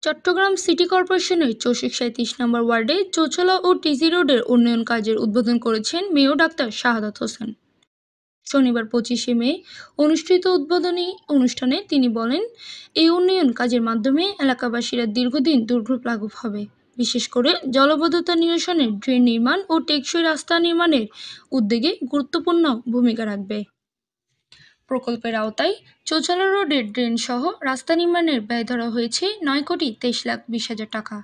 Chittagong city কর্পোরেশনের 34-37 নম্বর ওয়ার্ডে চৌছলা ও TC রোডের উন্নয়ন কাজের উদ্বোধন করেছেন মেয়র ডাক্তার শাহাদাত হোসেন। শনিবার 25শে মে অনুষ্ঠিত উদ্বোধনী অনুষ্ঠানে তিনি বলেন, এই উন্নয়ন কাজের মাধ্যমে এলাকাবাসীরা দীর্ঘদিন দুর্ভোগ লাঘব হবে। বিশেষ করে জলাবদ্ধতা নিরসনে ড্রেন নির্মাণ ও টেকসই রাস্তা নির্মাণের উদ্যোগে গুরুত্বপূর্ণ ভূমিকা রাখবে। প্রকল্পের আওতায় চৌছলা রোডের ড্রেন সহ রাস্তা নির্মাণের ব্যয় ধরা হয়েছে 9,23,20,000 টাকা।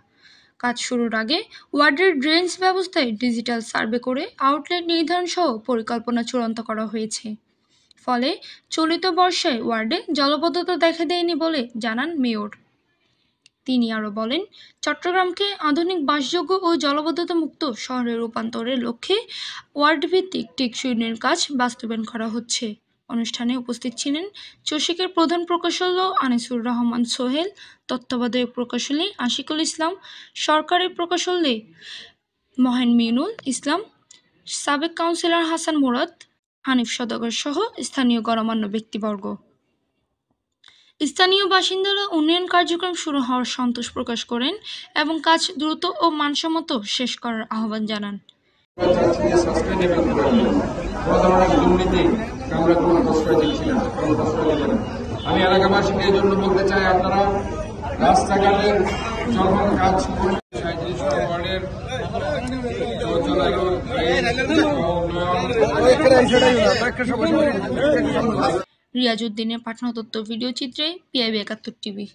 কাজ শুরুর আগে ওয়ার্ডের ড্রেনেজ ব্যবস্থায় ডিজিটাল সার্ভে করে আউটলেট নির্ধারণ সহ পরিকল্পনা চূড়ান্ত করা হয়েছে। ফলে চলিত বর্ষায় ওয়ার্ডে জলাবদ্ধতা দেখা দেয়নি বলে জানান মেয়র। তিনি আরও বলেন, চট্টগ্রামকে আধুনিক বাসযোগ্য ও জলাবদ্ধতা মুক্ত শহরে রূপান্তরের লক্ষ্যে ওয়ার্ড ভিত্তিক টেকসই উন্নয়ন কাজ বাস্তবায়ন করা হচ্ছে। অনুষ্ঠানে উপস্থিত ছিলেন চসিকের প্রধান প্রকৌশলী আনিসুর রহমান সোহেল, তত্ত্বাবধায়ক প্রকৌশলী আশিকুল ইসলাম, সরকারি প্রকৌশলী মহেন মিনুল ইসলাম, সাবেক কাউন্সিলর হাসান মুরাদ, হানিফ সওদাগর সহ স্থানীয় গণমান্য ব্যক্তিবর্গ। স্থানীয় বাসিন্দারা উন্নয়ন কার্যক্রম শুরু হওয়ার সন্তোষ প্রকাশ করেন এবং কাজ দ্রুত ও মানসম্মত শেষ করার আহ্বান জানান। আমি এলাকাবাসীকে এই জন্য বলতে চাই, আপনারা রাস্তাঘাটের যখন কাজ করবেন 37 ওয়ার্ডের রিয়াজউদ্দিনের পাঠানো তথ্য ভিডিও চিত্রে PIB 71 টিভি।